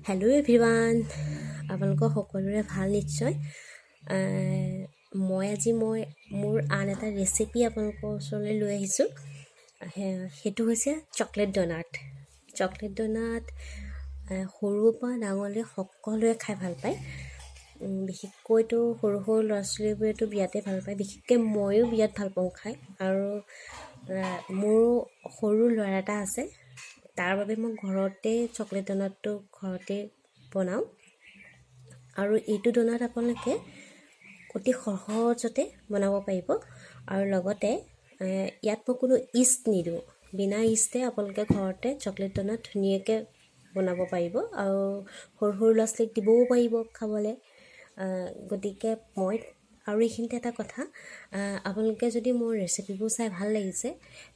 Hello' everyone, আপোনালোকৰ সকলোৰে ভাল নিশ্চয়। আজি মোৰ আন এটা ৰেচিপি আপোনালোকৰ ওচৰলৈ লৈ আহিছোঁ। সেইটো হৈছে চকলেট ডোনাট। সৰুৰ পৰা ডাঙৰলৈ সকলোৱে খাই ভাল পায়। বিশেষকৈতো সৰু ল'ৰা ছোৱালীবোৰেতো বিৰাটেই ভাল পায়। বিশেষকৈ ময়ো বিৰাট ভাল পাওঁ খাই। আৰু মোৰ সৰু ল'ৰা এটা আছে, তাৰ বাবে মই ঘৰতে চকলেট ডোনাটটো ঘৰতে বনাওঁ। আৰু এইটো ডোনাট আপোনালোকে অতি সহজতে বনাব পাৰিব। আৰু লগতে ইয়াত মই কোনো ইষ্ট নিদিওঁ। বিনা ইষ্টে আপোনালোকে ঘৰতে চকলেট ডোনাট ধুনীয়াকৈ বনাব পাৰিব। আৰু সৰু ল'ৰা ছোৱালীক দিবও পাৰিব খাবলৈ। গতিকে আৰু এইখিনিতে এটা কথা, আপোনালোকে যদি মোৰ ৰেচিপিবোৰ চাই ভাল লাগিছে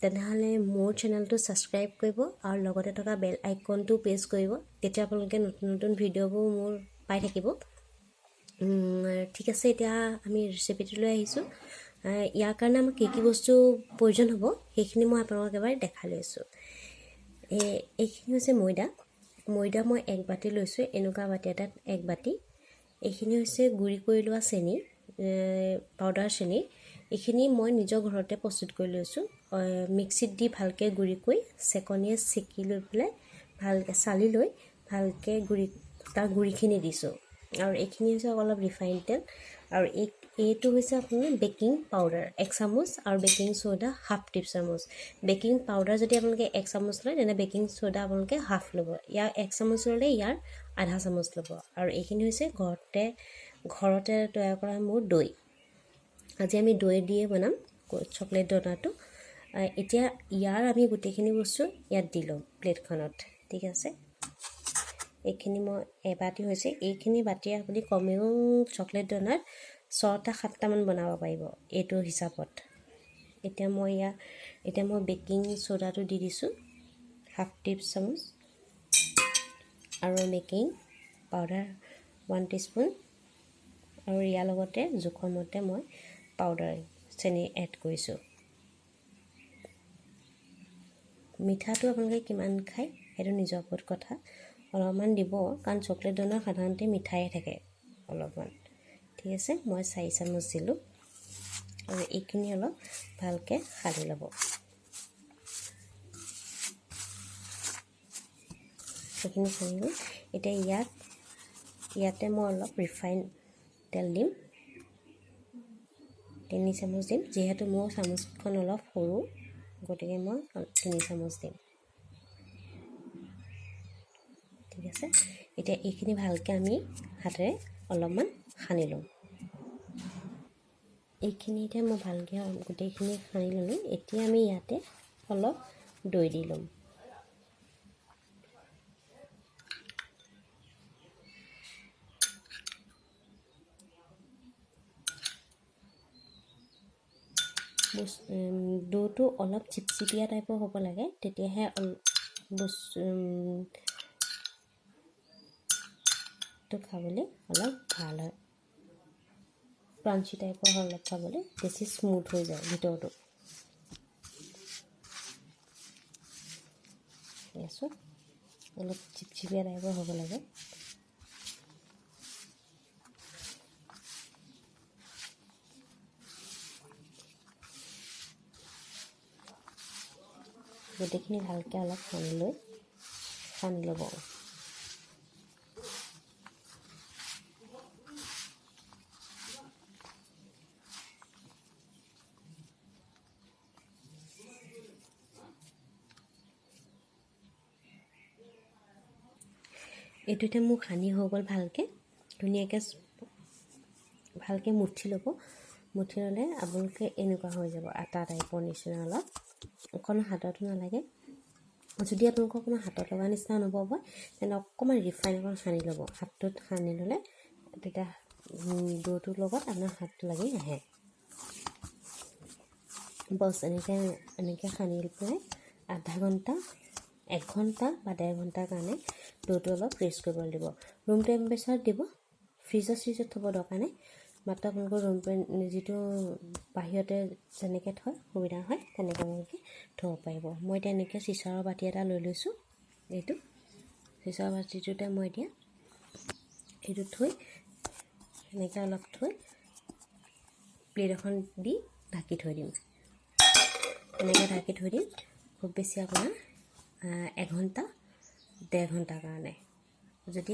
তেনেহ'লে মোৰ চেনেলটো ছাবস্ক্ৰাইব কৰিব আৰু লগতে থকা বেল আইকনটো প্ৰেছ কৰিব। তেতিয়া আপোনালোকে নতুন নতুন ভিডিঅ'বোৰ মোৰ পাই থাকিব। ঠিক আছে, এতিয়া আমি ৰেচিপিটোলৈ আহিছোঁ। ইয়াৰ কাৰণে আমাক কি কি বস্তু প্ৰয়োজন হ'ব সেইখিনি মই আপোনালোকক এবাৰ দেখাই লৈছোঁ। এইখিনি হৈছে ময়দা মই 1 বাতি লৈছোঁ। এনেকুৱা বাতি এটাত 1 বাতি। এইখিনি হৈছে গুড়ি কৰি লোৱা চেনি, পাউডাৰ চেনি। এইখিনি মই নিজৰ ঘৰতে প্ৰস্তুত কৰি লৈছোঁ। মিক্সিত দি ভালকৈ গুড়ি কৰি চেকনিয়ে চেকি লৈ পেলাই ভালকৈ চালি লৈ ভালকৈ তাৰ গুড়িখিনি দিছোঁ। আৰু এইখিনি হৈছে অলপ ৰিফাইন তেল। আৰু এইটো হৈছে আপোনাৰ বেকিং পাউডাৰ 1 চামুচ আৰু বেকিং চ'ডা 1/2 টি চামুচ। বেকিং পাউডাৰ যদি আপোনালোকে 1 চামুচ লয় তেনে বেকিং চ'ডা আপোনালোকে 1/2 ল'ব। ইয়াৰ 1 চামুচ ল'লে ইয়াৰ আধা চামুচ ল'ব। আৰু এইখিনি হৈছে ঘৰতে তৈয়াৰ কৰা মোৰ দৈ। আজি আমি দৈ দিয়ে বনাম চকলেট ডোনাটটো। এতিয়া আমি গোটেইখিনি বস্তু ইয়াত দি লওঁ প্লেটখনত। ঠিক আছে, এইখিনি মই এবাতি হৈছে। এইখিনি বাতিয়ে আপুনি কমেও চকলেট ডোনাট 6টা-7টামান বনাব পাৰিব এইটো হিচাপত। এতিয়া মই বেকিং চ'ডাটো দি দিছোঁ 1/2 টি চামুচ আৰু বেকিং পাউডাৰ 1 টিস্পুন। আৰু ইয়াৰ লগতে জোখৰ মতে মই পাউডাৰ চেনি এড কৰিছোঁ। মিঠাটো আপোনালোকে কিমান খায় সেইটো নিজৰ ওপৰত কথা। অলপমান দিব, কাৰণ চকলেট ডোনাট সাধাৰণতে মিঠায়ে থাকে অলপমান। ঠিক আছে, মই 4 চামুচ দিলোঁ। আৰু এইখিনি অলপ ভালকৈ সানি ল'ব। সেইখিনি সানি লৈ এতিয়া ইয়াতে মই অলপ ৰিফাইন তেল দিম। 3 চামুচ দিম। যিহেতু মোৰ চামুচখন অলপ সৰু গতিকে মই 3 চামুচ দিম। ঠিক আছে, এতিয়া এইখিনি ভালকৈ আমি হাতেৰে অলপমান সানি লওঁ। এইখিনিতে মই ভালকৈ গোটেইখিনি সানি ল'লোঁ। এতিয়া আমি ইয়াতে অলপ দৈ দি ল'ম। দৈটো অলপ চিপচিপীয়া টাইপৰ হ'ব লাগে, তেতিয়াহে বস্তুটো খাবলৈ অলপ ভাল হয়। ক্ৰাঞ্চি টাইপৰ অলপ খাবলৈ বেছি স্মুথ হৈ যায় ভিতৰটো। অলপ চিপচিপীয়া টাইপৰ হ'ব লাগে। গোটেইখিনি ভালকৈ অলপ সানি ল'ব। এইটো এতিয়া মোৰ সানি হৈ গ'ল। ভালকৈ মুঠি ল'ব। মুঠি ল'লে আপোনালোকে এনেকুৱা হৈ যাব, আটা টাইপৰ নিচিনা অলপ। অকণো হাততো নালাগে। যদি আপোনালোকৰ অকণমান হাতত লগা নিচিনা অনুভৱ হয় তেনে অকণমান ৰিফাইন অকণ সানি ল'ব। হাতটোত সানি ল'লে তেতিয়া দৈটোৰ লগত আপোনাৰ হাতটো লাগি নাহে। বছ এনেকৈ সানি পেলাই 1 ঘণ্টা বা 1.5 ঘণ্টাৰ কাৰণে দৈটো অলপ ৰেষ্ট কৰিব দিব। ৰুম টেম্পাৰেচাৰত দিব। ফ্ৰিজত থ'ব দৰকাৰ নাই। মাত্ৰ আপোনালোকৰ যিটো বাহিৰতে যেনেকৈ থয় সুবিধা হয় তেনেকৈ আপোনালোকে থ'ব পাৰিব। মই এতিয়া এনেকৈ চিচাৰৰ বাতি এটা লৈ লৈছোঁ। এইটো চিচাৰ বাতিটোতে মই এতিয়া এইটো থৈ এনেকৈ অলপ থৈ প্লেট এখন দি ঢাকি থৈ দিম। এনেকৈ ঢাকি থৈ দিম খুব বেছি আপোনাৰ 1 ঘণ্টা 1.5 ঘণ্টাৰ কাৰণে। যদি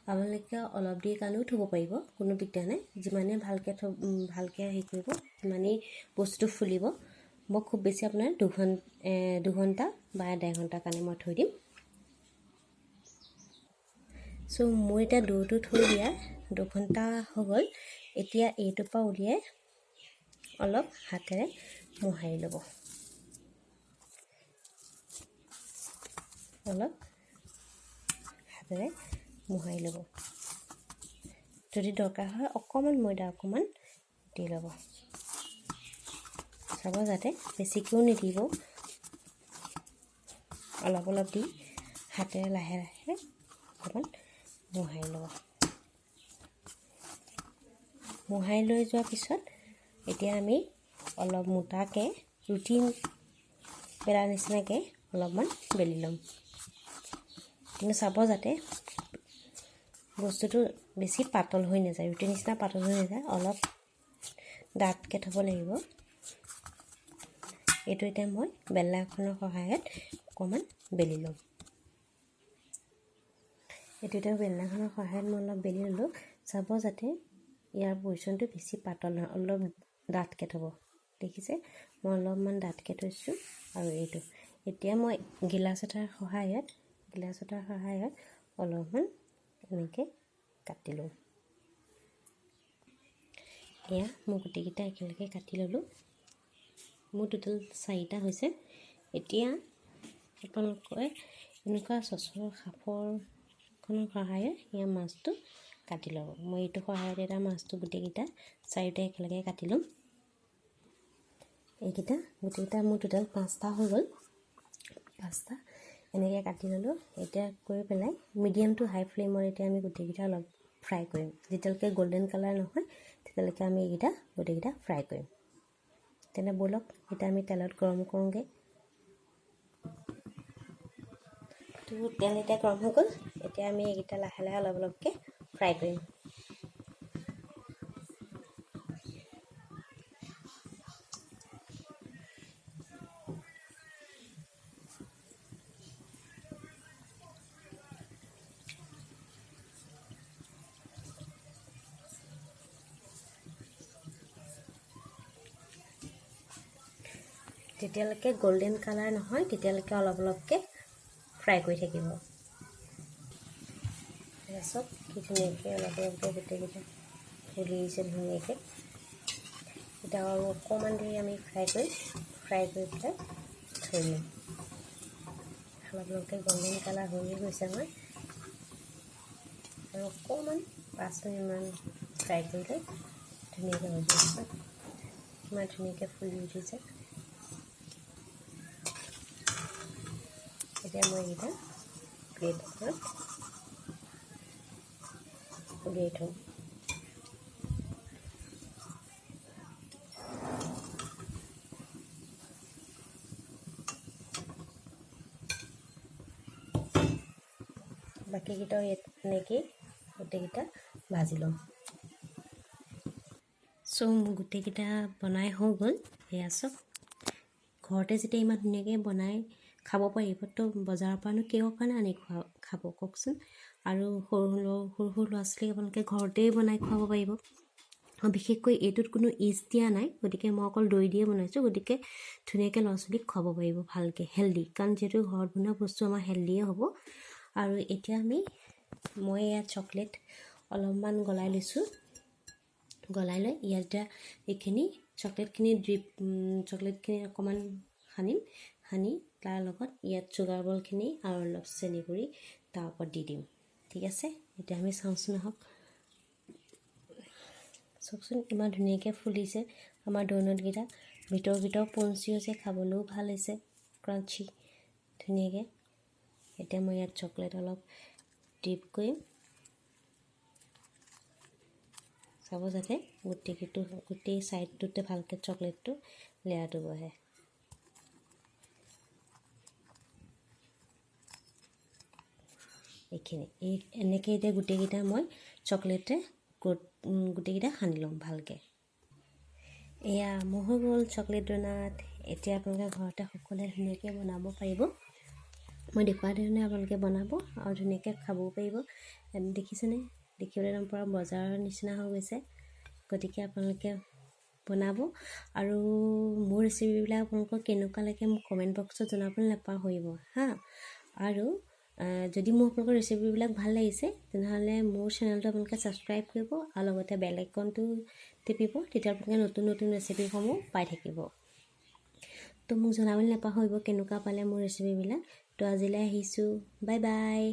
আপোনালোকে অলপ দেৰি কাৰণেও থ'ব পাৰিব, কোনো দিগদাৰ নাই। যিমানেই ভালকৈ হেৰি কৰিব সিমানেই বস্তুটো ফুলিব। মই খুব বেছি আপোনাৰ 2 ঘণ্টা বা 1.5 ঘণ্টাৰ কাৰণে মই থৈ দিম। চ' মোৰ এতিয়া ডোটো থৈ দিয়া 2 ঘণ্টা হৈ গ'ল। এতিয়া এইটোৰ পৰা উলিয়াই অলপ হাতেৰে মোহাৰি ল'ব। অলপ হাতেৰে মোহাৰি ল'ব। যদি দৰকাৰ হয় অকণমান ময়দা অকণমান দি ল'ব। চাব যাতে বেছিকৈও নিদিব, অলপ অলপ দি হাতেৰে লাহে লাহে অকণমান মোহাৰি ল'ব। মোহাৰি লৈ যোৱাৰ পিছত এতিয়া আমি অলপ মোটাকৈ ৰুটি বেলাৰ নিচিনাকৈ অলপমান বেলি ল'ম। কিন্তু চাব যাতে বস্তুটো বেছি পাতল হৈ নাযায়, ৰুটিৰ নিচিনা পাতল হৈ নাযায়, অলপ ডাঠকৈ থ'ব লাগিব। এইটো এতিয়া মই বেলনাখনৰ সহায়ত অকণমান বেলি ল'ম। এইটো এতিয়া বেলনাখনৰ সহায়ত মই অলপ বেলি ল'লোঁ। চাব যাতে ইয়াৰ পজিশ্যনটো বেছি পাতল নহয়, অলপ ডাঠকৈ থ'ব। দেখিছে মই অলপমান ডাঠকৈ থৈছোঁ। আৰু এইটো এতিয়া মই গিলাচ এটাৰ সহায়ত অলপমান এনেকৈ কাটি লওঁ। এয়া মই গোটেইকেইটা একেলগে কাটি ল'লোঁ। মোৰ টোটেল 4টা হৈছে। এতিয়া আপোনালোকে এনেকুৱা চচৰ খাপৰখনৰ সহায়ত ইয়াৰ মাছটো কাটি ল'ব। মই এইটো সহায়ত এটা মাছটো গোটেইকেইটা 4টা একেলগে কাটি ল'ম। এইকেইটা গোটেইকেইটা মোৰ টোটেল 5টা হৈ গ'ল। 5টা এনেকৈ কাটি ল'লোঁ। এতিয়া কৰি পেলাই মিডিয়াম টু হাই ফ্লেমত এতিয়া আমি গোটেইকেইটা অলপ ফ্ৰাই কৰিম। যেতিয়ালৈকে গল্ডেন কালাৰ নহয় তেতিয়ালৈকে আমি এইকেইটা গোটেইকেইটা ফ্ৰাই কৰিম। তেনে ব'লক এতিয়া আমি তেলত গৰম কৰোঁগৈ। তো তেল এতিয়া গৰম হৈ গ'ল। এতিয়া আমি এইকেইটা লাহে লাহে অলপ অলপকৈ ফ্ৰাই কৰিম। যেতিয়ালৈকে গল্ডেন কালাৰ নহয় তেতিয়ালৈকে অলপ অলপকৈ ফ্ৰাই কৰি থাকিব। তাৰপিছত কি ধুনীয়াকৈ অলপ অলপকৈ গোটেইকেইটা ফুলি আহিছে ধুনীয়াকৈ। এতিয়া আৰু অকণমান দেৰি আমি ফ্ৰাই কৰি পেলাই থৈ দিম। অলপ অলপকৈ গল্ডেন কালাৰ হৈয়ে গৈছে আমাৰ। আৰু অকণমান 5 মিনিটমান ফ্ৰাই কৰিলে ধুনীয়াকৈ হৈ গৈছে। কিমান ধুনীয়াকৈ ফুলি উঠিছে। এতিয়া মই এইকেইটা প্লেট এখনত উলিয়াই থওঁ। বাকীকেইটাও এনেকেই গোটেইকেইটা ভাজি ল'ম। চ' মোৰ গোটেইকেইটা বনাই হৈ গ'ল। এয়া চাওক, ঘৰতে যেতিয়া ইমান ধুনীয়াকৈ বনাই খাব পাৰিব তো বজাৰৰ পৰানো কিহৰ কাৰণে আনি খাব কওকচোন। আৰু সৰু সৰু ল'ৰা ছোৱালীক আপোনালোকে ঘৰতেই বনাই খুৱাব পাৰিব। বিশেষকৈ এইটোত কোনো ইষ্ট দিয়া নাই, গতিকে মই অকল দৈ দিয়ে বনাইছোঁ। গতিকে ধুনীয়াকৈ ল'ৰা ছোৱালীক খুৱাব পাৰিব ভালকৈ, হেল্ডি। কাৰণ যিহেতু ঘৰত বনোৱা বস্তু আমাৰ হেল্ডিয়ে হ'ব। আৰু এতিয়া মই ইয়াত চকলেট অলপমান গলাই লৈছোঁ। গলাই লৈ ইয়াত এতিয়া এইখিনি চকলেটখিনি অকণমান সানি তাৰ লগত ইয়াত চুগাৰ বলখিনি আৰু অলপ চেনি গুড়ি তাৰ ওপৰত দি দিম। ঠিক আছে, এতিয়া আমি চাওঁচোন আহক। চাওকচোন ইমান ধুনীয়াকৈ ফুলিছে আমাৰ ড'নাটকেইটা। ভিতৰ পঞ্চি হৈছে, খাবলৈও ভাল হৈছে, ক্ৰাঞ্চি ধুনীয়াকৈ। এতিয়া মই ইয়াত চকলেট অলপ ডিপ কৰিম। চাব যাতে গোটেই ছাইডটোতে ভালকৈ চকলেটটো লেয়াৰটো বহে। এইখিনি এনেকৈ এতিয়া গোটেইকেইটা মই চকলেটে গোটেইকেইটা সানি ল'ম ভালকৈ। এয়া মোৰ হৈ গ'ল চকলেট ডোনাট। এতিয়া আপোনালোকে ঘৰতে সকলোৱে ধুনীয়াকৈ বনাব পাৰিব। মই দেখুওৱা ধৰণে আপোনালোকে বনাব আৰু ধুনীয়াকৈ খাবও পাৰিব। দেখিছেনে, দেখিবলৈ একদম পূৰা বজাৰৰ নিচিনা হৈ গৈছে। গতিকে আপোনালোকে বনাব আৰু মোৰ ৰেচিপিবিলাক আপোনালোকৰ কেনেকুৱা লাগে মোক কমেণ্ট বক্সত জনাবলৈ নাপাহৰিব হা। আৰু যদি মোৰ আপোনালোকৰ ৰেচিপিবিলাক ভাল লাগিছে তেনেহ'লে মোৰ চেনেলটো আপোনালোকে ছাবস্ক্ৰাইব কৰিব আৰু লগতে বেল আইকনটো টিপিব। তেতিয়া আপোনালোকে নতুন নতুন ৰেচিপিসমূহ পাই থাকিব। তো মোক জনাবলৈ নাপাহৰিব কেনেকুৱা পালে মোৰ ৰেচিপিবিলাক। তো আজিলৈ আহিছোঁ, বাই বাই।